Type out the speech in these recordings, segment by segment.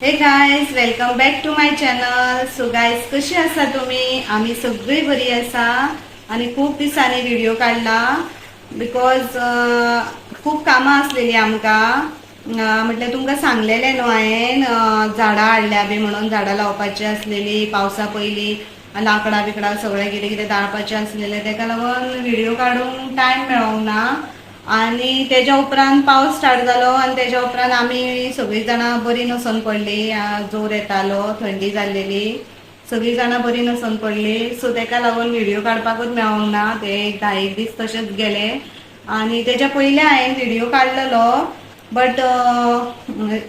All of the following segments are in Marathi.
हे guys welcome back to my channel. So guys कशी आसा तुम्ही? आम्ही सगळी बरी आसा आणि खूप दिसांनी व्हिडिओ काढला बिकॉज खूप कामां आसलेली आमकां. म्हटल्यार तुमकां सांगलेलें न्हू हांवें झाडां हाडल्या बी म्हणून. झाडां लावपाची आसलेली पावसा पयलीं, लाकडां बिकडां सगळें कितें कितें दाळपाचें आसलेलें, ताका लागून व्हिडिओ काडूंक टायम मेळोंक ना. आणि तेच्या उपरांत पावस स्टार्ट जालो आणि तेच्या उपरांत आमी सगळीं जाणां बरी नसून पडली. जोर येतालो, थंडी जाल्लेली, सगळीं जाणां बरी नसून पडली. सो तेका लागून व्हिडिओ काडपाकूच मेळोंक ना. ते एक 10 दीस तशेंच गेले. आणि तेच्या पयलीं हांवें व्हिडिओ काडलेलो, बट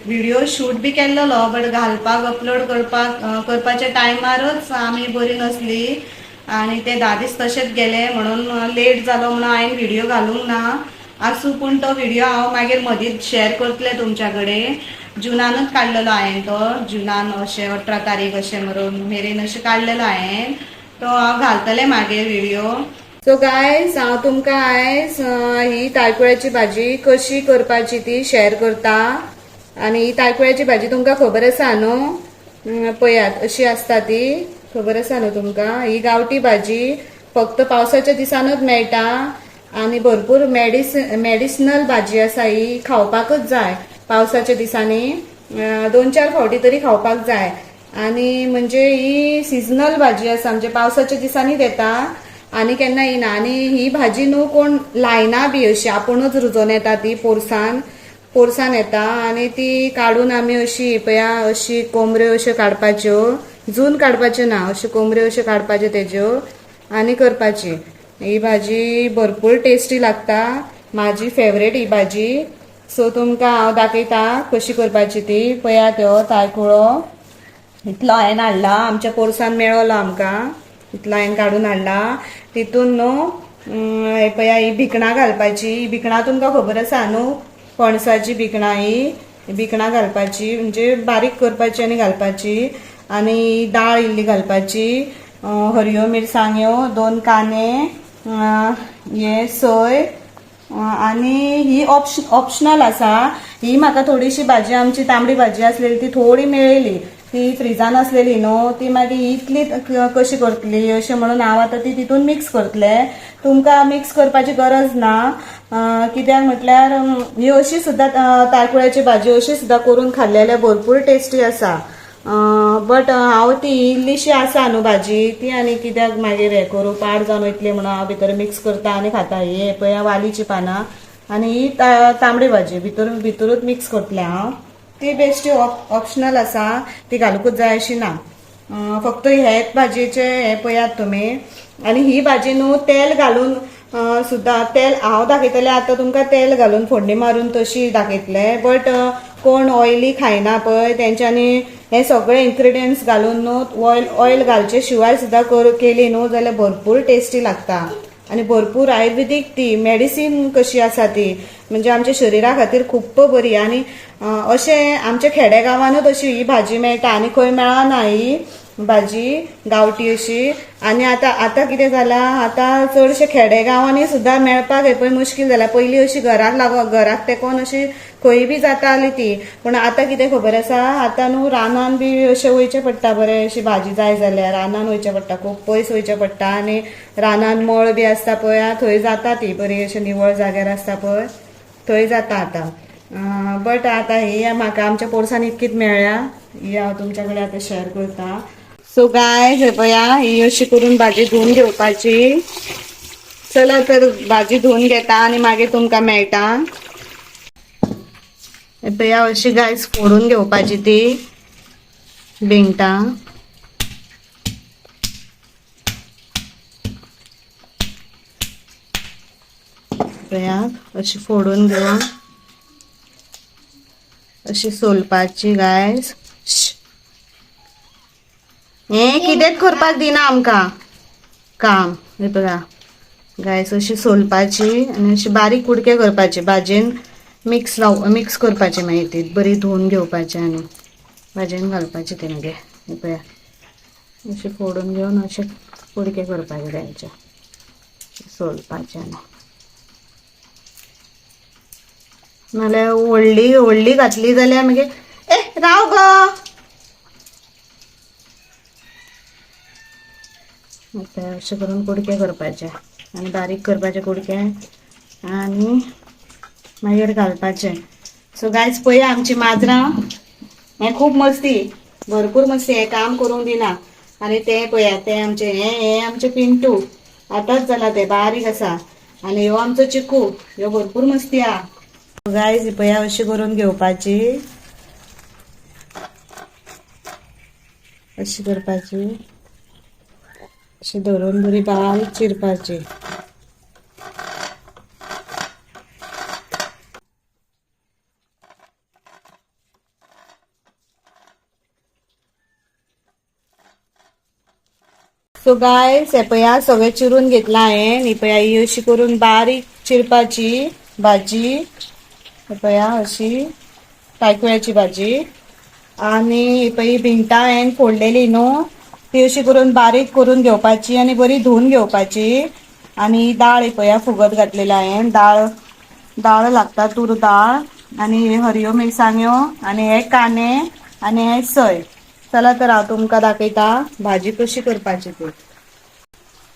व्हिडिओ शूट बी केल्लो, बट घालपाक अपलोड करपाच्या टायमारूच आमी बरी नसली आणि ते 10 दीस तशेंच गेले. म्हणून लेट जालो म्हणून हांवें व्हिडिओ घालूंक ना. आसूं पूण तो व्हिडिओ हांव मागीर मदींच शेअर करतले तुमच्या कडेन. जुनानूच काडलेलो हांवें तो. जुनान अशें 18 तारीख अशें मेरेन अशें काडलेलो हांवें तो. हांव घालतलें मागीर व्हिडिओ. सो गायज हांव तुमकां आयज ही ताळकुळ्याची भाजी कशी करपाची ती शेअर करता. आणि ही ताळकुळ्याची भाजी तुमकां खबर आसा न्हू? पळयात अशी आसता ती. खबर आसा न्हू तुमकां? ही गांवठी भाजी फक्त पावसाच्या दिसांनूच मेळटा आणि भरपूर मेडिसिनल भाजी आसा. ही खावपाकच जाय पावसाच्या दिसांनी. 2-4 फावटी तरी खावपाक जाय. आणि म्हणजे ही सिजनल भाजी आसा, म्हणजे पावसाच्या दिसांनीच येता आणि केन्ना येना. आणि ही भाजी न्हू कोण लायना बी, अशी आपुणूच रुजोन येता ती पोरसान येता. आणि ती काडून आमी अशी पळया अशी कोंबऱ्यो अश्यो काडपाच्यो, जून काडपाच्यो ना, अश्यो कोंबऱ्यो अश्यो काडपाच्यो तेज्यो आणि करपाची. ही भाजी भरपूर टेस्टी लागता, माझी फेवरेट ही भाजी. सो तुमकां हांव दाखयता कशी करपाची ती. पळयात हो ताळकुळो इतलो हांवें हाडला, आमच्या पोरसान मेळलो आमकां. इतलो हांवें काडून हाडला. तितून न्हू हे पळया ही भिकणां घालपाची. ही भिकणां तुमकां खबर आसा न्हू? पणसाची भिकणां, ही भिकणां घालपाची, म्हणजे बारीक करपाची आणि घालपाची. आणि दाळ इल्ली घालपाची, हरव्यो मिरसांग्यो, 2 कांदे, हे सोय. आणि ही ऑप्शनल आसा. ही म्हाका थोडीशी भाजी, आमची तांबडी भाजी आसलेली ती थोडी मेळयली, ती फ्रिजान आसलेली न्हू, ती मागीर इतली कशी करतली अशें म्हणून हांव आतां ती तितून मिक्स करतले. तुमकां मिक्स करपाची गरज ना, कित्याक म्हटल्यार ही अशी सुद्दां ताळकुळ्याची भाजी अशी सुद्दां करून खाल्लेल्या भरपूर टेस्टी आसा. बट हांव ती इल्लीशी आसा न्हू भाजी ती, आनी कित्याक मागीर हे करूं पाड जावन वयतली म्हणून हांव भितर मिक्स करता आणि खाता. हे पळया वालीची पानां आणि ही तांबडी भाजी भितरूच मिक्स करतले हांव. ती बेश्टी ऑप्शनल आसा, ती घालूकूच जाय अशी ना. फक्त हेच भाजयेचे हे पळयात तुमी. आणि ही भाजी न्हू तेल घालून सुद्दां, तेल हांव दाखयतलें आतां तुमकां तेल घालून फोडणी मारून तशी दाखयतले. बट कोण ऑयली खायना पळय तेंच्यांनी हे सगळे इन्ग्रेडियंट्स घालून न्हू ऑयल घालचे शिवाय सुद्दां केली न्हू जाल्यार भरपूर टेस्टी लागता. आणि भरपूर आयुर्वेदीक ती मेडिसीन कशी आसा ती, म्हणजे आमच्या शरिरा खातीर खूप बरी. आणि अशें आमच्या खेडेगांवांनूच अशी ही भाजी मेळटा आनी खंय मेळना ही भाजी गांवठी अशी. आणि आतां कितें जालां, आतां चडशे खेडेगांवांनी सुद्दां मेळपाक हे पळय मुश्कील जालां. पयलीं अशी घराक तेकोन अशी खंय बी जाताली ती. पूण आतां कितें खबर आसा, आतां न्हू रानान बी अशें वयचें पडटा. बरें अशी भाजी जाय जाल्यार रानान वयचें पडटा, खूब पयस वयचें पडटा. आनी रानान मळ बी आसता पळय, थंय जाता ती बरी अशें निवळ जाग्यार आसता पळय, थंय जाता आतां. बट आतां ही म्हाका आमच्या पोरसान इतकीच मेळ्ळ्या, ही हांव तुमच्या कडेन आतां शेअर करता. सो गायज हे पळया ही अशी करून भाजी धुवन घेवपाची. चला तर भाजी धुवन घेता आणि मागीर तुमकां मेळटा. हे पळया अशी गायज फोडून घेवपाची ती भिंगटां. पळया अशी फोडून घेवन अशी सोलपाची गायज. हे कितेंच करपाक दिना आमकां काम. हे बघा गायस अशी सोलपाची आणि अशी बारीक कुडके करपाचे, भाजयेन मिक्स करपाचे. मागीर ती बरी धुवन घेवपाची आणि भाजयेन घालपाची ती मागीर. हे पळया अशी फोडून घेवन असे कुडके करपाचे तेंचे, सोलपाचे. नाल्यार व्हडली घातली जाल्यार मागीर राव ग. अशें करून कुडके करपाचे आनी बारीक करपाचे कुडके आनी मागीर घालपाचे. सो गायज पळया आमची माजरां हें खूब मस्ती, भरपूर मस्ती, हें काम करूंक दिना. आनी ते पळया ते आमचे हे आमचे पिंटू आतांच जाला, ते बारीक आसा. आनी ह्यो आमचो चिकू, ह्यो भरपूर मस्ती हा. गायज पळया अशी करून घेवपाची, अशी करपाची, अशी धरून बरी बारीक चिरपाची. सो गायस हे पळया सगळे चिरून घेतला हांवें. ही पळया ही अशी करून बारीक चिरपाची भाजी. हे पळया अशी तायकुळ्याची भाजी. आणि ही पळय भिंटा हांवें फोडलेली न्हू, ती अशी करून बारीक करून घेवपाची आनी बरी धुवन घेवपाची. आणि दाळ ही पळया फुगत घातलेली हांवें, दाळ लागता तूर दाळ. आणि हरयो मिरसांग्यो आनी हे कांदे आनी हे सय. चला तर हांव तुमकां दाखयता भाजी कशी करपाची ती.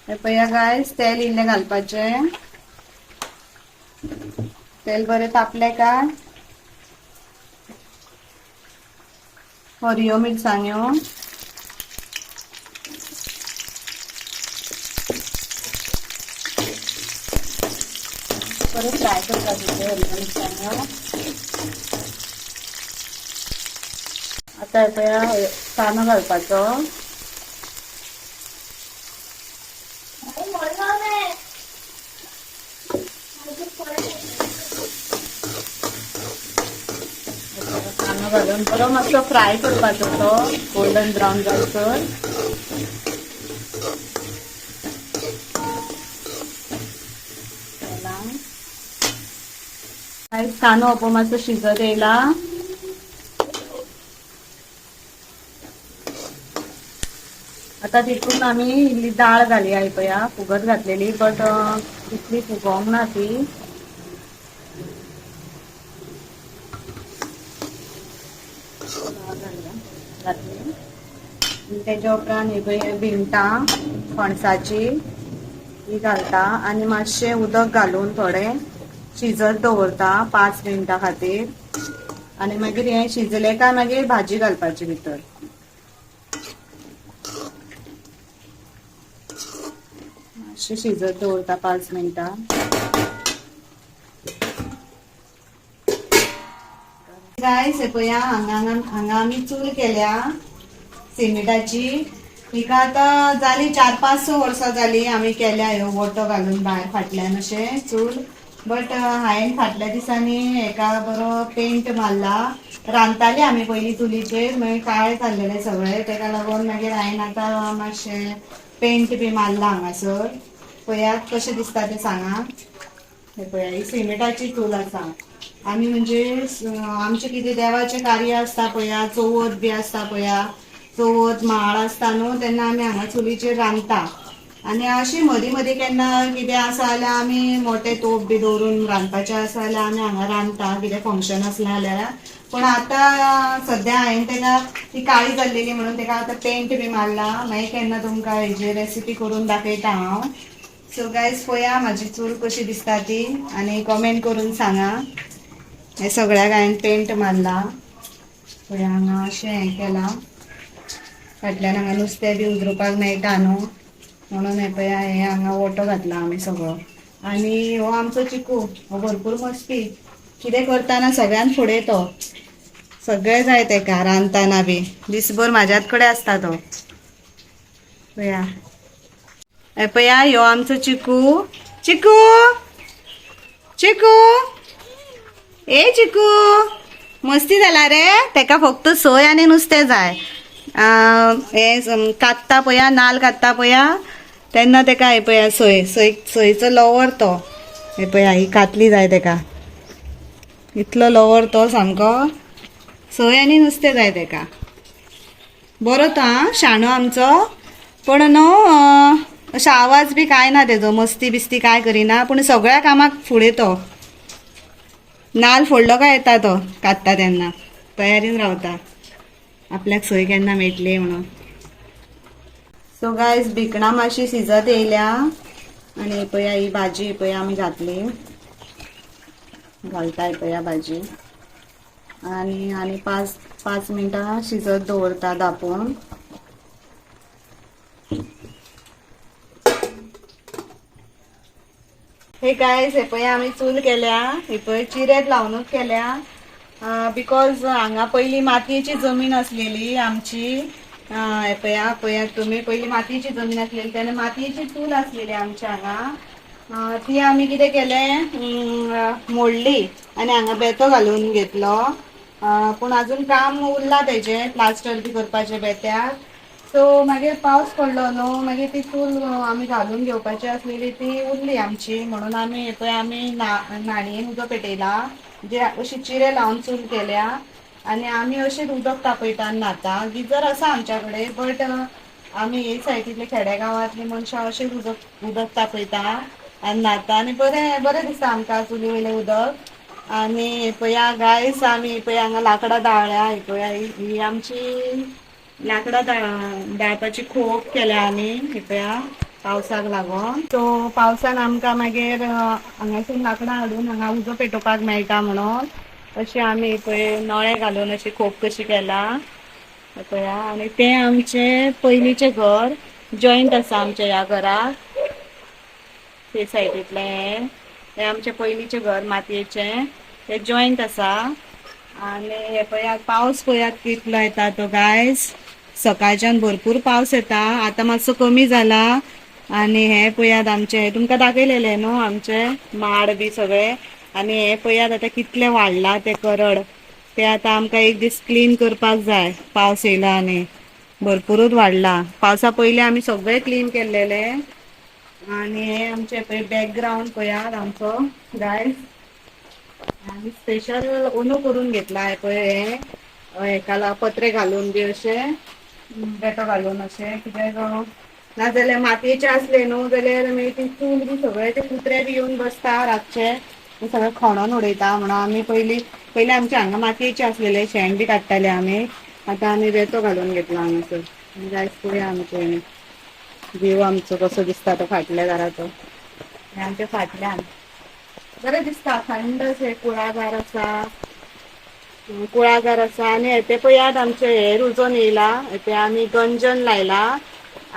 हे पळया गायस तेल इल्लें घालपाचें. तेल बरें तापलें काय हरयो मिरसांग्यो, बरें फ्राय करपाचे हरयो मिरसांग्यो. आता हे पळया कांदो घालपाचो. कांदो घालून बरो मातसो फ्राय करपाचो तो गोल्डन ब्राउन जायसर. कांदो हो मातसो शिजत येयला. आता तितून आमी इल्ली दाळ घालया. ही पळया फुगत घातलेली, बट तितली फुगोंक ना ती. तेच्या उपरांत ही पळय भिंटां फणसाची ही घालता आनी मातशें उदक घालून थोडें शिजत दवरता 5 मिनटां खातीर. आनी मागीर हें शिजलें काय मागीर भाजी घालपाची भितर. मातशें शिजत दवरता 5 मिनटां. गायस हे पळया हांगा आमी चूल केल्या सिमेंटाची. हिका आतां जाली 4-5 वर्सां जाली आमी केल्या ह्यो वोटो घालून भायर फाटल्यान अशें चूल. बट हांवें फाटल्या दिसांनी हेका बरो पेंट मारला. रांदताली आमी पयलीं चुलीचेर, मागीर काळें जाल्लेलें सगळें, तेका लागून मागीर हांवें आतां मातशें पेंट बी मारला हांगासर. पळयात कशें दिसता तें सांगा. हे पळया ही सिमेंटाची चूल आसा. आमी म्हणजे आमचें कितें देवाचें कार्य आसता पळया, चवथ बी आसता पळया, चवथ म्हाळ आसता न्हू, तेन्ना आमी हांगा चुलीचेर रांदता. आनी अशी मदीं मदीं केन्ना कितें आसा जाल्यार आमी मोठे तोप बी दवरून रांदपाचें आसा जाल्यार आमी हांगा रांदता, कितें फंक्शन आसलें जाल्यार. पण आतां सद्या हांवें तेका ती काळी जाल्लेली म्हणून तेका आतां पेंट बी मारला. मागीर केन्ना तुमकां हेजी रेसिपी करून दाखयता हांव. सो गायज पळया म्हाजी चूल कशी दिसता ती आनी कमेंट करून सांगा. हे सगळ्याक हांवें पेंट मारला. पळया हांगा अशें हें केलां. फाटल्यान हांगा नुस्तें बी उजरोवपाक मेळटा न्हू, म्हणून हे पळया हे हांगा ओटो घातला आमी सगळो. आनी हो आमचो चिकू, हो भरपूर मस्ती, कितें करतना सगळ्यान फुडें तो. सगळें जाय तेका रांदतना बी, दिसभर म्हाज्याच कडेन आसता तो. पळया हे पळया ह्यो आमचो चिकू. चिकू चिकू ए चिकू मस्ती जाला रे. तेका फक्त सोय आनी नुस्तें जाय. हे कात्ता पळया, नाल्ल कात्ता पळया, तेन्ना तेका हे पळया सोयीचो लवर तो. हे पळया ही कातली जाय तेका, इतलो लवर तो सामको. सोय आनी नुस्तें जाय तेका. बरो तो हा शाणो आमचो. पण न्हू अशें आवाज बी काय ना तेजो, मस्ती बिस्ती काय करिना, पूण सगळ्या कामाक फुडें तो. नाल्ल फोडलो काय येता तो कात्ता तेन्ना. तयारीन रावता आपल्याक सोय केन्ना मेळटली म्हणून. सो गायज भिकणां मातशी शिजत येयल्या आणि पळया ही भाजी पळया आमी घातली घालताय पळया भाजी आणि 5 मिनिटां शिजत दवरता धापून. हे गायज हे पळय आमी चूल केल्या हे पळय चिरेत लावनूच केल्या बिकॉज हांगा पयली मातयेची जमीन असलेली आमची. हे पळया तुम्ही पयली मातयेची जमीन असलेली तेन्ना मातयेची चूल असलेली आमच्या हांगा. ती आमी कितें केलें मोडली आणि हांगा बेतो घालून घेतलो. पूण अजून काम उरला तेजे प्लास्टर बी करपाचे बेत्याक. सो मागीर पावस पडलो न्हू मागीर ती चूल आमी घालून घेवपाची असलेली ती उरली आमची म्हणून आमी हे पळय आमी नाणयेन उदक पेटयला जे अशी चिरे लावन चूल केल्या आणि आमी अशेंच उदक तापयता आनी न्हाता. गिजर आसा आमच्या कडेन बट आमी हे सायडीतले खेडेगांवांतली मनशां अशेंच उदक तापयता आनी न्हाता आणि बरें दिसता आमकां चुली वयलें उदक. आणि हे पळया गायस आमी हे पळय हांगा लाकडां दाळल्या हे पळया ही आमची लाकडां दाळपाची खोप केल्या आमी हे पळया पावसाक लागून. सो पावसान आमकां मागीर हांगासून लाकडां हाडून हांगा उजो पेटोवपाक मेळटा म्हणून अशी आमी पळय नळे घालून अशी खोप कशी केला पळया. आणि ते आमचे पयलींचे घर जॉयंट आसा आमच्या ह्या घराक ते सायडीतले हे आमचे पयलींचे घर मातयेचे ते जॉयंट आसा. आणि हे पळयात पावस पळयात कितलो येता तो गायज सकाळच्यान भरपूर पावस येता आता मातसो कमी जाला. आणि हे पळयात आमचे हे तुमकां दाखयलेले न्हू आमचे माड बी सगळे. आणि हे पळयात आता कितले वाडला ते करड ते आता आमकां एक दीस क्लीन करपाक जाय पावस येयला आणि भरपूरच वाडला. पावसा पयलीं आमी सगळे क्लीन केल्लेले. आणि हे आमचे पळय बॅकग्राउंड पळयात आमचो गायज आमी स्पेशल ओनू करून घेतला हे पळय हेका पत्रे घालून बी अशे बेटो घालून अशे कित्याक नाजाल्यार मातयेचे असले न्हू जाल्यार मागीर ती चूल बी सगळे ते कुत्रे बी येवन बसता रातचे सगळे खणोन उडयता म्हणून आमी पयलीं आमचे हांगा मातयेचे असलेले शेण बी काडटाले आमी. आतां आमी बेतो घालून घेतला हांगासर. गायज पळया आमचे व्ह्यू आमचो कसो दिसता तो फाटल्या दाराचो आमच्या फाटल्यान बरें दिसता थंड अशें कुळागर आसा. आणि ते पळयात आमचे हे रुजोन येयला ते आमी गंजन लायला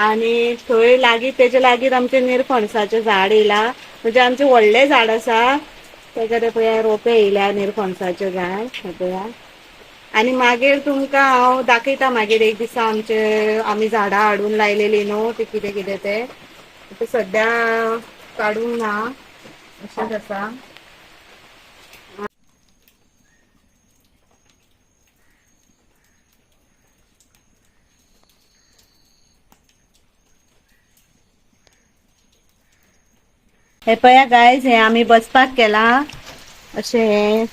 आणि थंय लागीं तेजे लागीं आमचे निरफणसाचें झाड येयला म्हणजे आमचे व्हडलें झाड आसा तेजे ते पळया रोंपे येयल्या निरफणसाचें झाड पळया. आणि मागीर तुमकां हांव दाखयता मागीर एक दिसा आमी झाडां हाडून लायलेली न्हू ती कितें कितें ते सद्या काडूंक ना अशेंच आसा. हे पळया गायज हे आमी बसपाक केला अशे हे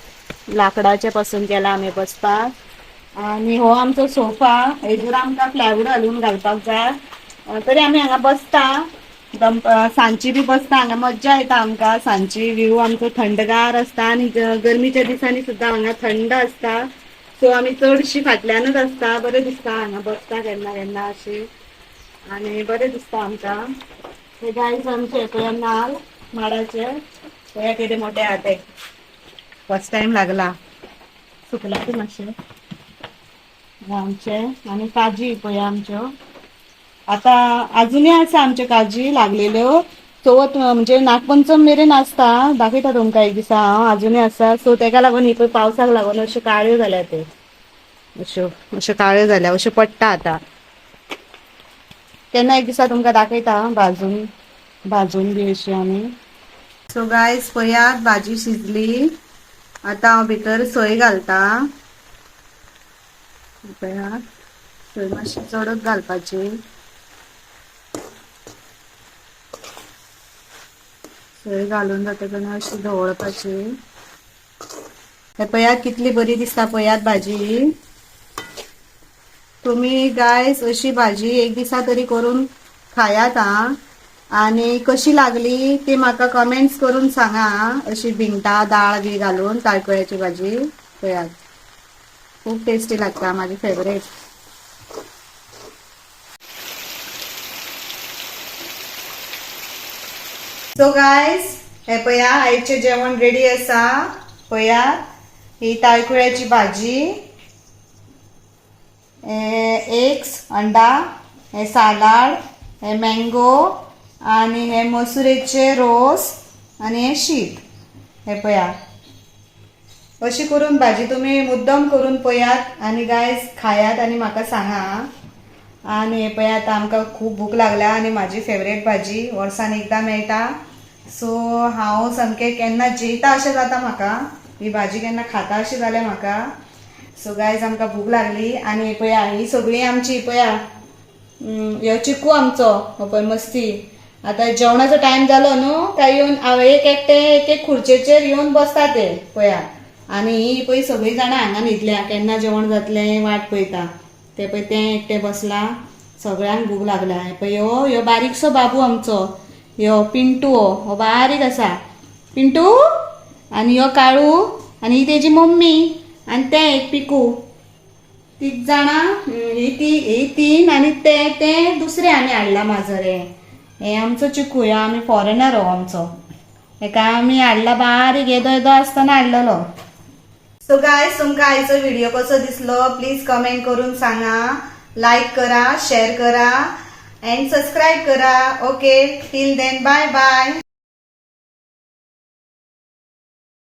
लाकडाचे पासून केला आमी बसपाक. आणि हो आमचो सोफा हेजेर आमकां प्लायवूड घालून घालपाक जाय तरी आमी हांगा बसता सांजची बी बसता हांगा मज्जा येता आमकां सांजची. व्ह्यू आमचो थंडगार आसता आणि गरमीच्या दिसांनी सुद्दां हांगा थंड आसता. सो आमी चडशी फाटल्यानूच आसता बरें दिसता हांगा बसता केन्ना केन्ना अशी आणि बरें दिसता आमकां. हे गायज आमचे पळया नाल्ल माडाचे पळया किती मोठे आहा ते फर्स्ट टाइम लागला सुकला ते मातशे आमचे. आणि काजी पळया आमच्यो आता अजूनही आसा आमचे काजी लागलेल्यो चवथ म्हणजे नागपंचम मेरेन आसता दाखयता तुमकां एक दिसा हांव अजूनही आसा. सो तेका लागून ही पळय पावसाक लागून अश्यो काळ्यो जाल्या ते अश्यो काळ्यो जाल्या अश्यो पडटा आता केन्ना एक दिसा तुमकां दाखयता भाजून बी अशी आमी. सो गायज पळयात भाजी शिजली आता हांव भितर सोय घालता पळया सोय मातशी चडच घालपाची. सोय घालून जातकच अशी ढवळपाची. हे पळयात कितली बरी दिसता पळयात भाजी. तुम्ही गायज अशी भाजी एक दिसा तरी करून खायात आं. आणि कशी लागली ती म्हाका कमेंट्स करून सांगा. अशी भिंटा दाळ बी घालून ताळकुळ्याची भाजी पळयात खूप टेस्टी लागता, माझी फेवरेट. सो गायस, हे पया आईचे जेवण रेडी असा. पया ही ताळकुळ्याची भाजी, एग्स अंडा, हे सालाड, हे मँगो आणि हे मसुरेचे रोस आणि हे शीत. हे पया अशी करून भाजी तुम्ही मुद्दम करून पयात आणि गायस खायात आणि म्हाका सांगा. आणि हे पळय आता आमकां खूप भूक लागल्या आणि माझी फेवरेट भाजी वर्सान एकदा मेळटा. सो हांव सामकें केन्ना जेयता अशें जाता म्हाका, ही भाजी केन्ना खाता अशी जाल्या म्हाका. सो गायज आमकां भूक लागली आणि हे पळया ही सगळी आमची पळया ह्यो चिकू आमचो हो पळय मस्ती. आता जेवणाचो टायम जालो न्हू काय येवन एक एकटे एक एक खुर्चेचेर येवन बसता ते पळया. आणि ही पळय सगळी जाणां हांगा न्हिदल्या, केन्ना जेवण जातलें वाट पळयता. ते पळय ते एकटे बसला, सगळ्यांक भूक लागल्या. हे पळय ह्यो बारीकसो बाबू आमचो, ह्यो पिंटू हो बारीक आसा पिंटू, आणि ह्यो काळू आणि ही तेजी मम्मी आणि ते एक पिकू. तीग जाणां, ही तीन आणि ते दुसरे आमी हाडला माजर. हे आमचो चिकू, ह्यो आमी फॉरेनर हो आमचो. हेका आमी हाडला बारीक येदो येदो आसतना हाडलेलो. सो गायस, तुमकां आयचो व्हिडिओ कसो दिसलो प्लीज कमेंट करून सांगा. लाईक करा, शेअर करा अँड सबस्क्राईब करा. Okay, till then bye bye.